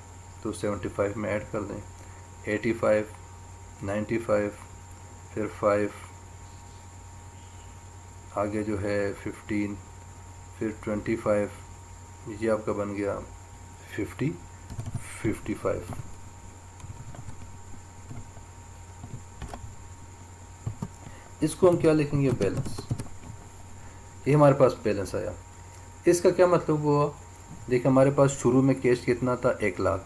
तो 75 में ऐड कर दें, 85, 95, फिर 5, आगे जो है 15, फिर 25, ये आपका बन गया 50, 55। इसको हम क्या लिखेंगे, बैलेंस। ये हमारे पास बैलेंस आया। इसका क्या मतलब हुआ, देखिए हमारे पास शुरू में कैश कितना था, 1,00,000,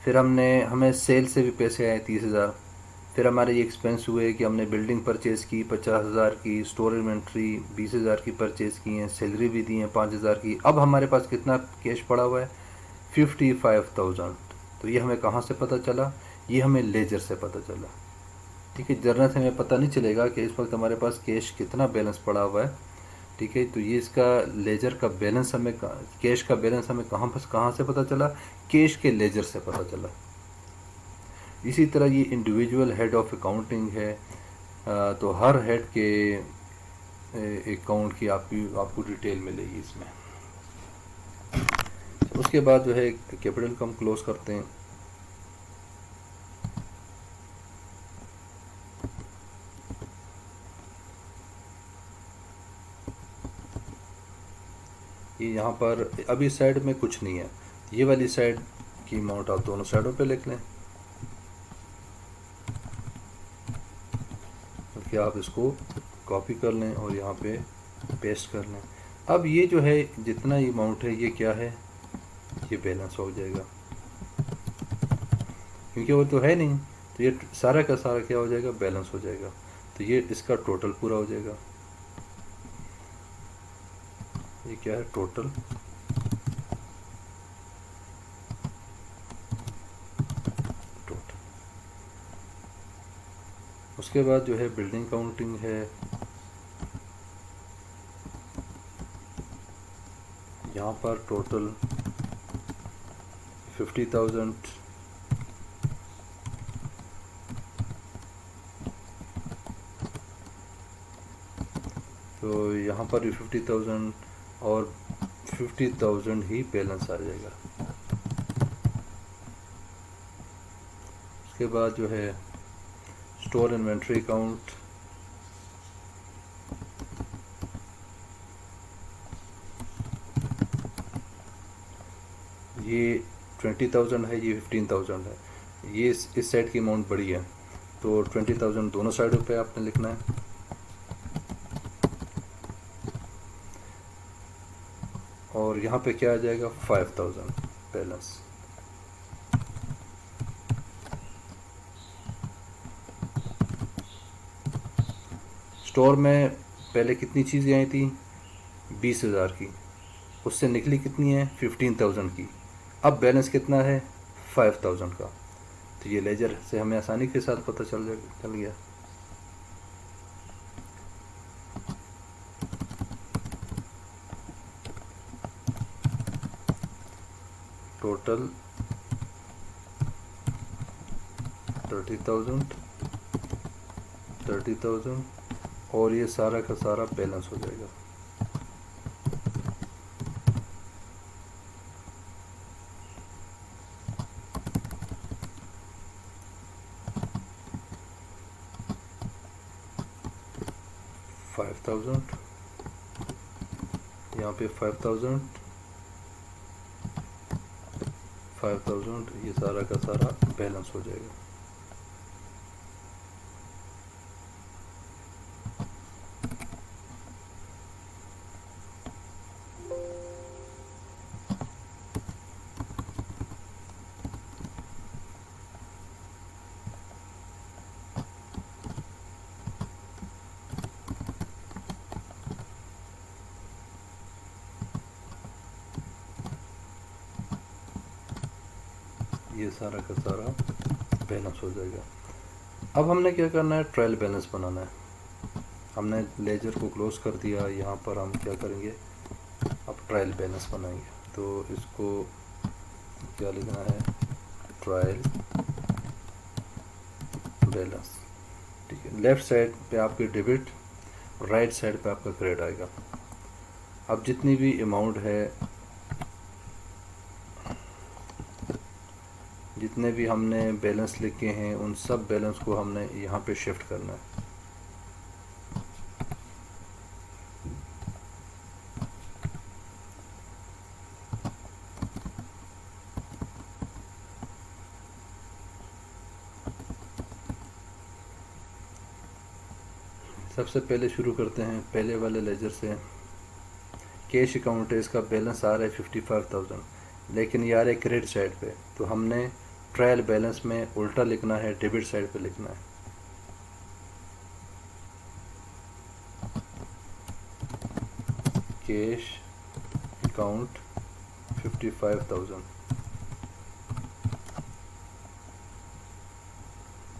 फिर हमें सेल से भी पैसे आए 30,000, फिर हमारे ये एक्सपेंस हुए कि हमने बिल्डिंग परचेज़ की 50,000 की, स्टोर इन्वेंट्री 20,000 की परचेज़ की हैं, सैलरी भी दी है 5,000 की। अब हमारे पास कितना कैश पड़ा हुआ है, 55,000। तो ये हमें कहाँ से पता चला, ये हमें लेजर से पता चला, ठीक है। जर्नल से हमें पता नहीं चलेगा कि इस वक्त हमारे पास कैश कितना बैलेंस पड़ा हुआ है, ठीक है। तो ये इसका लेजर का बैलेंस हमें, कैश का बैलेंस हमें कहाँ से पता चला, कैश के लेजर से पता चला। इसी तरह ये इंडिविजुअल हेड ऑफ अकाउंटिंग है, तो हर हेड के अकाउंट की आपको डिटेल मिलेगी इसमें। उसके बाद जो है कैपिटल को हम क्लोज करते हैं। ये यहाँ पर अब इस साइड में कुछ नहीं है, ये वाली साइड की अमाउंट आप दोनों साइडों पे लिख लें, कि आप इसको कॉपी कर लें और यहाँ पे पेस्ट कर लें। अब ये जो है जितना अमाउंट है ये क्या है, ये बैलेंस हो जाएगा, क्योंकि वो तो है नहीं, तो ये सारा का सारा क्या हो जाएगा, बैलेंस हो जाएगा। तो ये इसका टोटल पूरा हो जाएगा। ये क्या है, टोटल उसके बाद जो है बिल्डिंग काउंटिंग है, यहाँ पर टोटल 50,000, तो यहाँ पर भी 50,000 और 50,000 ही बैलेंस आ जाएगा। उसके बाद जो है स्टोर इन्वेंट्री अकाउंट, ये 20,000 है, ये 15,000 है। ये इस साइड की अमाउंट बड़ी है, तो 20,000 दोनों साइडों पे आपने लिखना है। और यहाँ पे क्या आ जाएगा, 5,000 बैलेंस। स्टोर में पहले कितनी चीज़ें आई थी? 20,000 की, उससे निकली कितनी है? 15,000 की। अब बैलेंस कितना है? 5,000 का। तो ये लेजर से हमें आसानी के साथ पता चल गया। टोटल 30,000 और ये सारा का सारा बैलेंस हो जाएगा। यहाँ पे 5,000 ये सारा का सारा बैलेंस हो जाएगा। ये सारा का सारा बैलेंस हो जाएगा। अब हमने क्या करना है? ट्रायल बैलेंस बनाना है। हमने लेजर को क्लोज कर दिया। यहाँ पर हम क्या करेंगे? अब ट्रायल बैलेंस बनाएंगे। तो इसको क्या लिखना है? Trial balance. ठीक है, लेफ्ट साइड पे आपके डेबिट, राइट साइड पे आपका क्रेडिट आएगा। अब जितनी भी अमाउंट है, जितने भी हमने बैलेंस लिखे हैं, उन सब बैलेंस को हमने यहाँ पे शिफ्ट करना है। सबसे पहले शुरू करते हैं पहले वाले लेजर से। कैश अकाउंट है, इसका बैलेंस आ रहा है 55,000, लेकिन ये आ रहा है क्रेडिट साइड पे। तो हमने ट्रायल बैलेंस में उल्टा लिखना है, डेबिट साइड पे लिखना है। Cash account 55,000।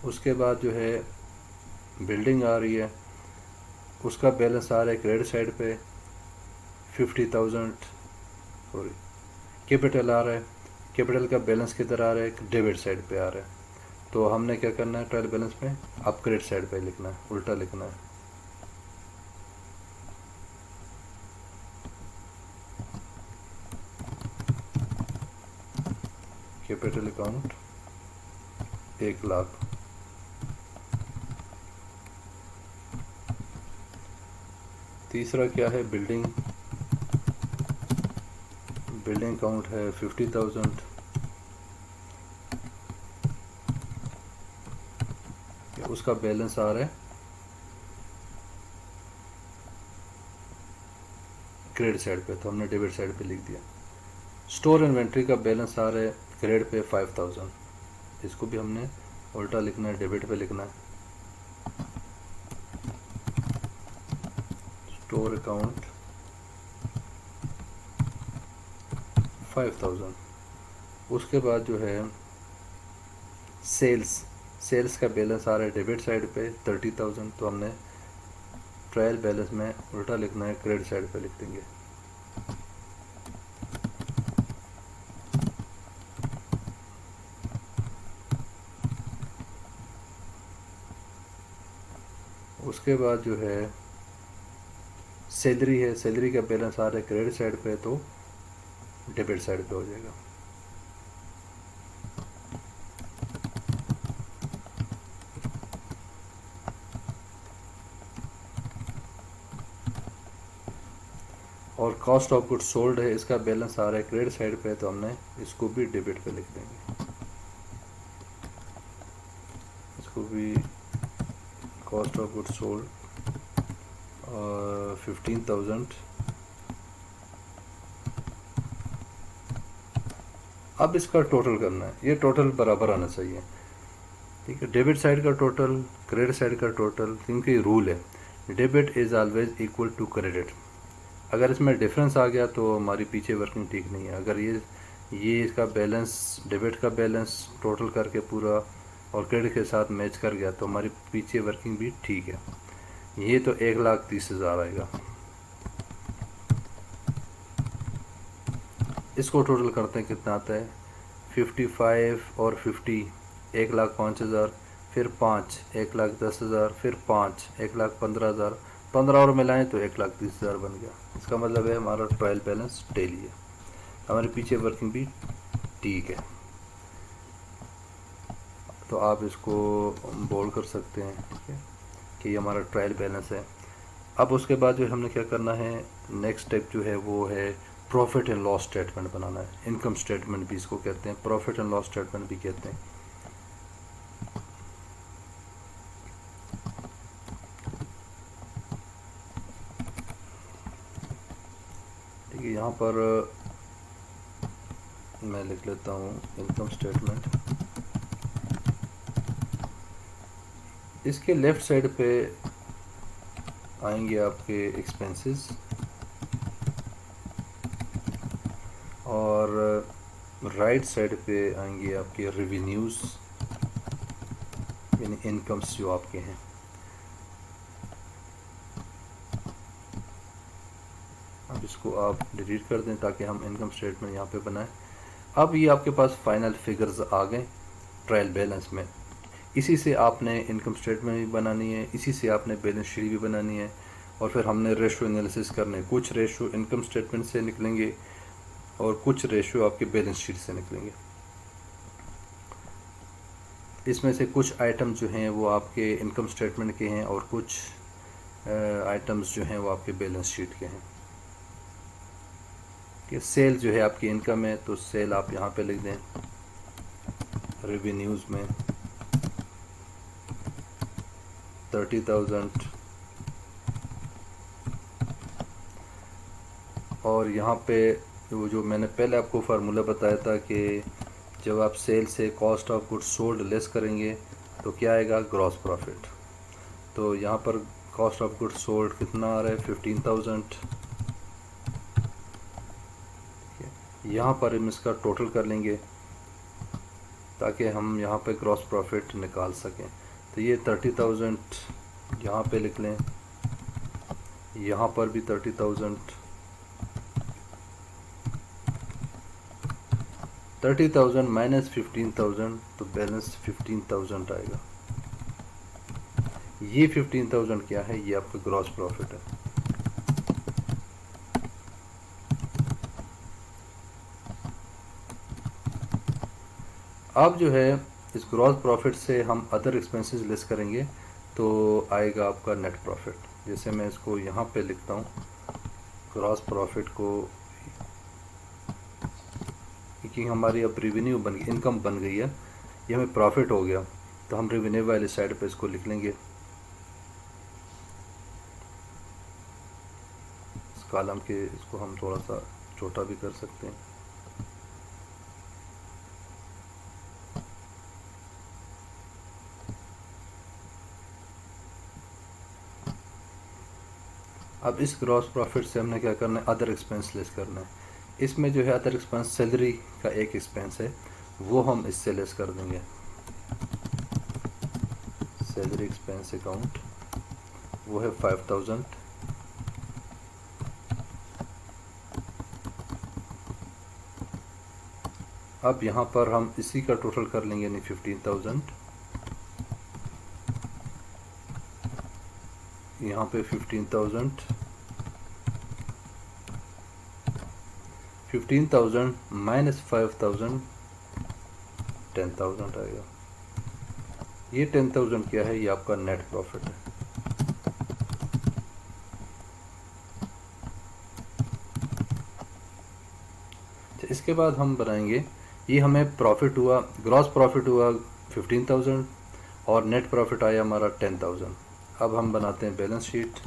उसके बाद जो है बिल्डिंग आ रही है, उसका बैलेंस आ रहा है क्रेडिट साइड पे 50,000। सॉरी, कैपिटल आ रहा है। कैपिटल का बैलेंस किधर आ रहा है? डेबिट साइड पे आ रहा है। तो हमने क्या करना है? ट्रायल बैलेंस में अब क्रेडिट साइड पे लिखना है, उल्टा लिखना है। Capital account 1,00,000। तीसरा क्या है? बिल्डिंग अकाउंट है 50,000। उसका बैलेंस आ रहा है क्रेडिट साइड पे, तो हमने डेबिट साइड पे लिख दिया। स्टोर इन्वेंट्री का बैलेंस आ रहा है क्रेडिट पे 5,000, इसको भी हमने उल्टा लिखना है, डेबिट पे लिखना है। Store account 5,000। उसके बाद जो है सेल्स का बैलेंस आ रहा है डेबिट साइड पे 30,000, तो हमने ट्रायल बैलेंस में उल्टा लिखना है, क्रेडिट साइड पे लिख देंगे। उसके बाद जो है सैलरी है, सैलरी का बैलेंस आ रहा है क्रेडिट साइड पे, तो डेबिट साइड पे हो जाएगा। और कॉस्ट ऑफ गुड्स सोल्ड है, इसका बैलेंस आ रहा है क्रेडिट साइड पे, तो हमने इसको भी डेबिट पे लिख देंगे। इसको भी कॉस्ट ऑफ गुड्स सोल्ड 15,000। अब इसका टोटल करना है, ये टोटल बराबर आना चाहिए। ठीक है, डेबिट साइड का टोटल, क्रेडिट साइड का टोटल, क्योंकि रूल है debit is always equal to credit. अगर इसमें डिफरेंस आ गया तो हमारी पीछे वर्किंग ठीक नहीं है। अगर ये इसका बैलेंस, डेबिट का बैलेंस टोटल करके पूरा और क्रेडिट के साथ मैच कर गया तो हमारी पीछे वर्किंग भी ठीक है। ये तो 1,30,000 आएगा। इसको टोटल करते हैं कितना आता है, 55 और 50, 1,05,000, फिर 5, 1,10,000, फिर 5, 1,15,000, 15 और मिलाएं तो 1,30,000 बन गया। इसका मतलब है हमारा ट्रायल बैलेंस डेली है, हमारे पीछे वर्किंग भी ठीक है। तो आप इसको बोल्ड कर सकते हैं, ठीक है, कि ये हमारा ट्रायल बैलेंस है। अब उसके बाद जो हमने क्या करना है, नेक्स्ट स्टेप जो है वो है प्रॉफिट एंड लॉस स्टेटमेंट बनाना है। इनकम स्टेटमेंट भी इसको कहते हैं, प्रॉफिट एंड लॉस स्टेटमेंट भी कहते हैं। ठीक है, यहाँ पर मैं लिख लेता हूँ इनकम स्टेटमेंट। इसके लेफ़्ट साइड पे आएंगे आपके एक्सपेंसेस और राइट साइड पे आएंगे आपके रेवेन्यूज़, यानी इनकम्स जो आपके हैं। अब इसको आप डिलीट कर दें ताकि हम इनकम स्टेटमेंट यहाँ पे बनाएं। अब ये आपके पास फाइनल फिगर्स आ गए ट्रायल बैलेंस में। इसी से आपने इनकम स्टेटमेंट भी बनानी है, इसी से आपने बैलेंस शीट भी बनानी है, और फिर हमने रेशो एनालिसिस करने। कुछ रेशो इनकम स्टेटमेंट से निकलेंगे और कुछ रेशो आपके बैलेंस शीट से निकलेंगे। इसमें से कुछ आइटम जो हैं वो आपके इनकम स्टेटमेंट के हैं और कुछ आइटम्स जो हैं वो आपके बैलेंस शीट के हैं। कि सेल जो है आपकी इनकम है, तो सेल आप यहाँ पे लिख दें रेवेन्यूज़ में 30,000, और यहाँ पे वो जो मैंने पहले आपको फार्मूला बताया था कि जब आप सेल से cost of goods sold less करेंगे तो क्या आएगा, ग्रॉस प्रॉफिट। तो यहाँ पर कॉस्ट ऑफ गुड्स सोल्ड कितना आ रहा है, 15,000। यहाँ पर हम इसका टोटल कर लेंगे ताकि हम यहाँ पे ग्रॉस प्रॉफिट निकाल सकें। तो ये 30,000 यहाँ पे लिख लें, यहाँ पर भी 30,000, 30,000 माइनस 15,000 तो बैलेंस 15,000 आएगा। ये 15,000 क्या है, ये आपका ग्रॉस प्रॉफिट है। अब जो है इस ग्रॉस प्रॉफिट से हम अदर एक्सपेंसेस लेस करेंगे तो आएगा आपका नेट प्रॉफिट। जैसे मैं इसको यहाँ पे लिखता हूँ, ग्रॉस प्रॉफिट को, क्योंकि हमारी अब रेवेन्यू बन गई, इनकम बन गई है, ये हमें प्रॉफिट हो गया, तो हम रेवेन्यू वाली साइड पे इसको लिख लेंगे। इस कॉलम के इसको हम थोड़ा सा छोटा भी कर सकते हैं। अब इस ग्रॉस प्रॉफिट से हमने क्या करना है, अदर एक्सपेंस लेस करना है। इसमें जो है अदर एक्सपेंस, सैलरी का एक एक्सपेंस है, वो हम इससे लेस कर देंगे। सैलरी एक्सपेंस अकाउंट वो है 5,000। अब यहाँ पर हम इसी का टोटल कर लेंगे, यानी 15,000। यहाँ पे 15,000 माइनस 5,000, 10,000 आएगा। ये 10,000 क्या है, ये आपका नेट प्रॉफिट है। इसके बाद हम बनाएंगे, ये हमें प्रॉफिट हुआ, ग्रॉस प्रॉफिट हुआ 15,000 और नेट प्रॉफिट आया हमारा 10,000। अब हम बनाते हैं बैलेंस शीट।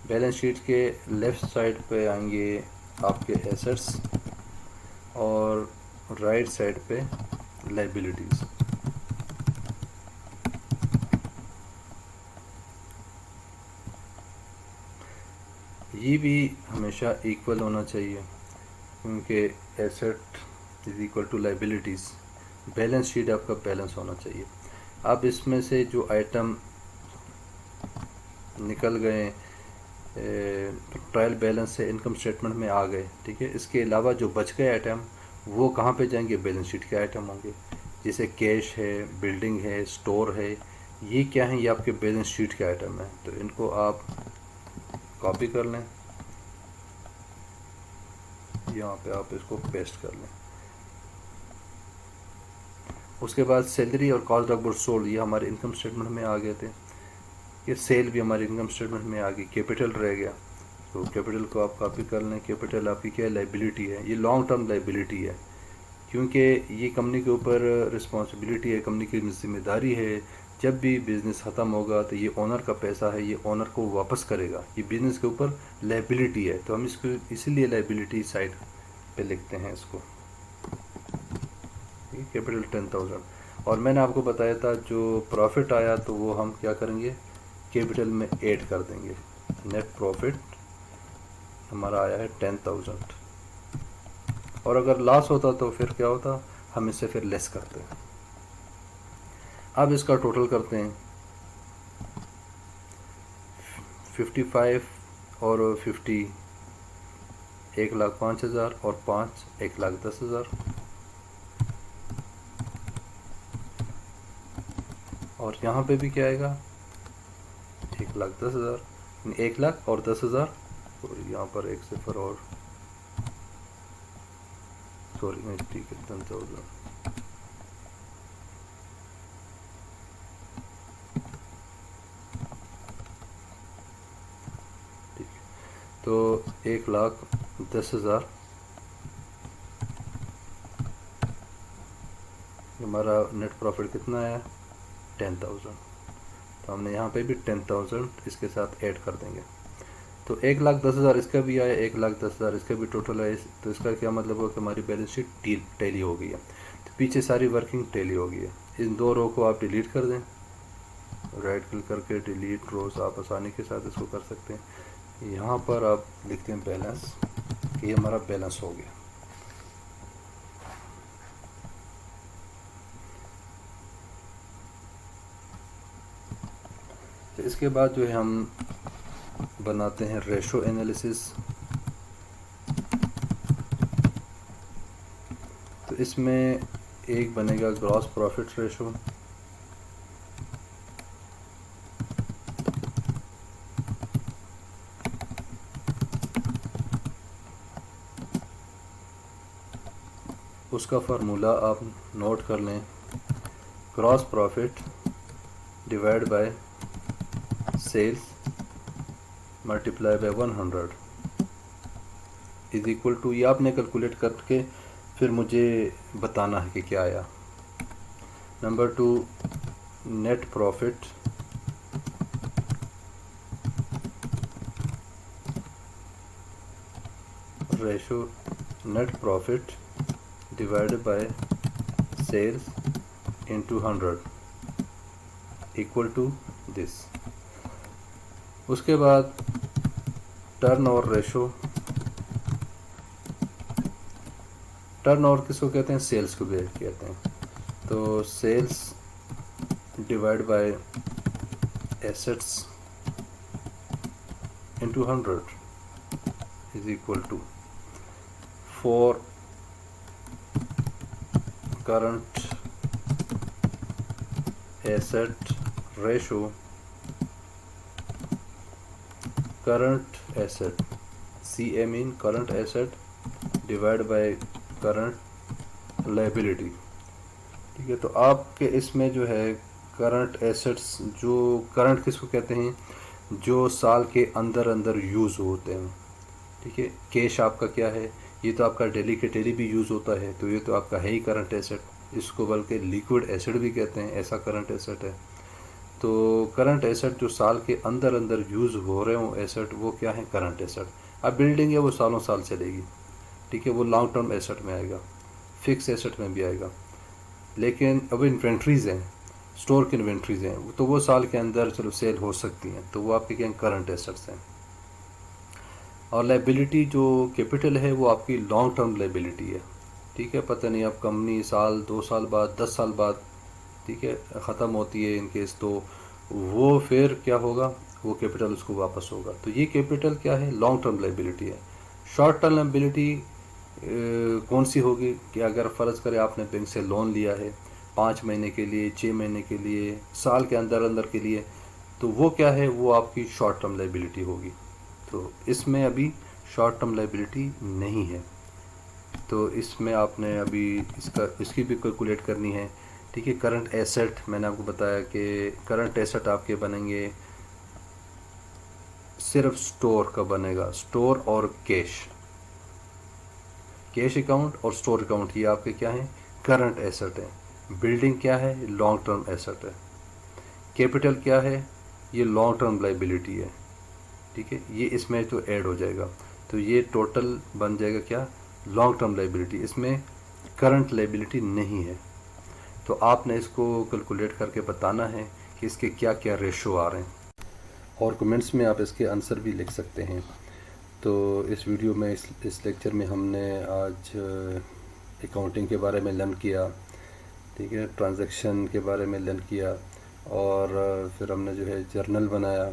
बैलेंस शीट के लेफ़्ट साइड पे आएंगे आपके एसेट्स और राइट साइड पे लाइबिलिटीज़। ये भी हमेशा इक्वल होना चाहिए, क्योंकि asset is equal to liabilities. Balance sheet आपका बैलेंस होना चाहिए। अब इसमें से जो आइटम निकल गए ट्रायल बैलेंस से इनकम स्टेटमेंट में आ गए, ठीक है, इसके अलावा जो बच गए आइटम वो कहाँ पे जाएंगे? बैलेंस शीट के आइटम होंगे। जैसे कैश है, बिल्डिंग है, स्टोर है, ये क्या है? ये आपके बैलेंस शीट के आइटम है। तो इनको आप कॉपी कर लें, यहाँ पे आप इसको पेस्ट कर लें। उसके बाद सैलरी और कॉस्ट ऑफ गुड्स सोल्ड ये हमारे इनकम स्टेटमेंट में आ गए थे। ये सेल भी हमारे इनकम स्टेटमेंट में आ गई। कैपिटल रह गया, तो कैपिटल को आप कॉपी कर लें। कैपिटल आपकी क्या है? लाइबिलिटी है। ये लॉन्ग टर्म लाइबिलिटी है, क्योंकि ये कंपनी के ऊपर रिस्पॉन्सिबिलिटी है, कंपनी की जिम्मेदारी है। जब भी बिज़नेस ख़त्म होगा तो ये ओनर का पैसा है, ये ओनर को वापस करेगा। ये बिज़नेस के ऊपर लाइबिलिटी है, तो हम इसको इसीलिए लाइबिलिटी साइड पे लिखते हैं इसको। कैपिटल 10,000। और मैंने आपको बताया था जो प्रॉफिट आया तो वो हम क्या करेंगे? कैपिटल में ऐड कर देंगे। नेट प्रॉफिट हमारा आया है 10,000, और अगर लॉस होता तो फिर क्या होता? हम इससे फिर लेस करते हैं। अब इसका टोटल करते हैं। 55 और 50 1,05,000 और 5 1,10,000, और यहाँ पे भी क्या आएगा? 1,10,000, 1,00,000 और 10,000। तो यहाँ पर एक सिफर और, सॉरी नहीं, ठीक है, 10,000। ठीक है, तो 1,10,000 हमारा नेट प्रॉफिट कितना आया? 10,000। तो हमने यहाँ पे भी 10,000 इसके साथ ऐड कर देंगे। तो 1,10,000 इसका भी आया, 1,10,000 इसका भी टोटल है। तो इसका क्या मतलब है कि हमारी बैलेंस शीट टैली हो गई है। तो पीछे सारी वर्किंग टैली हो गई है। इन दो रो को आप डिलीट कर दें, राइट क्लिक करके डिलीट रोज आप आसानी के साथ इसको कर सकते हैं। यहाँ पर आप लिखते हैं बैलेंस, कि ये हमारा बैलेंस हो गया। तो इसके बाद जो है हम बनाते हैं रेशो एनालिसिस। तो इसमें एक बनेगा ग्रॉस प्रॉफिट रेशो, उसका फार्मूला आप नोट कर लें। Gross profit divide by sales multiply by 100 is equal to, ये आपने कैलकुलेट करके फिर मुझे बताना है कि क्या आया। Number 2, net profit ratio net profit divided by sales into 100 equal to this. उसके बाद turnover ratio, turnover किसको कहते हैं? सेल्स को भी कहते हैं। तो sales divide by assets into 100 is equal to, for current asset ratio, current asset CA mean current asset divide by current liability. ठीक है, तो आपके इसमें जो है करंट एसेट्स, जो करंट किसको कहते हैं? जो साल के अंदर अंदर यूज़ होते हैं। ठीक है, कैश आपका क्या है? ये तो आपका डेली के डेली भी यूज़ होता है, तो ये तो आपका है ही करंट एसेट। इसको बल्कि लिक्विड एसेट भी कहते हैं, ऐसा करंट एसेट है। तो करंट एसेट जो साल के अंदर अंदर यूज़ हो रहे हो एसेट, वो क्या है? Current asset. अब बिल्डिंग है वो सालों साल चलेगी, ठीक है, वो लॉन्ग टर्म एसेट में आएगा, फिक्स एसेट में भी आएगा। लेकिन अब इन्वेंट्रीज़ हैं, स्टोर की इन्वेंट्रीज़ हैं, तो वो साल के अंदर चलो सेल हो सकती हैं, तो वो आपके क्या करंट एसेट्स हैं। और लाइबिलिटी जो कैपिटल है वो आपकी लॉन्ग टर्म लाइबिलिटी है, ठीक है, पता नहीं अब कंपनी साल 2 साल बाद 10 साल बाद, ठीक है, ख़त्म होती है इन केस, तो वो फिर क्या होगा, वो कैपिटल उसको वापस होगा। तो ये कैपिटल क्या है, लॉन्ग टर्म लाइबिलिटी है। शॉर्ट टर्म लाइबिलिटी कौन सी होगी कि अगर फ़र्ज़ करें आपने बैंक से लोन लिया है 5 महीने के लिए, 6 महीने के लिए, साल के अंदर अंदर के लिए, तो वो क्या है, वो आपकी शॉर्ट टर्म लाइबिलिटी होगी। तो इसमें अभी शॉर्ट टर्म लाइबिलिटी नहीं है, तो इसमें आपने अभी इसकी भी कैलकुलेट करनी है, ठीक है। करंट एसेट मैंने आपको बताया कि करंट एसेट आपके बनेंगे, सिर्फ स्टोर का बनेगा, स्टोर और कैश अकाउंट और स्टोर अकाउंट, ये आपके क्या हैं, करंट एसेट है। बिल्डिंग क्या है, लॉन्ग टर्म एसेट है। कैपिटल क्या है, ये लॉन्ग टर्म लाइबिलिटी है, ठीक है, ये इसमें तो ऐड हो जाएगा, तो ये टोटल बन जाएगा क्या, लॉन्ग टर्म लाइबिलिटी। इसमें करंट लाइबिलिटी नहीं है, तो आपने इसको कैलकुलेट करके बताना है कि इसके क्या क्या रेशो आ रहे हैं, और कमेंट्स में आप इसके आंसर भी लिख सकते हैं। तो इस वीडियो में इस लेक्चर में हमने आज अकाउंटिंग के बारे में लर्न किया, ठीक है, ट्रांजैक्शन के बारे में लर्न किया, और फिर हमने जो है जर्नल बनाया,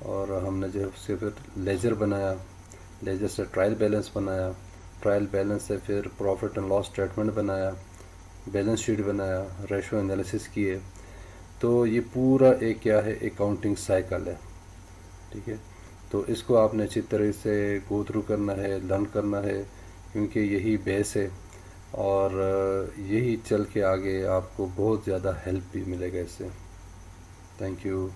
और हमने जो है उससे फिर लेजर बनाया, लेजर से ट्रायल बैलेंस बनाया, ट्रायल बैलेंस से फिर प्रॉफिट एंड लॉस स्टेटमेंट बनाया, बैलेंस शीट बनाया, रेशो एनालिसिस किए। तो ये पूरा एक क्या है, अकाउंटिंग साइकिल है, ठीक है। तो इसको आपने अच्छी तरह से गो थ्रू करना है, लर्न करना है, क्योंकि यही बेस है, और यही चल के आगे आपको बहुत ज़्यादा हेल्प भी मिलेगा इससे। Thank you.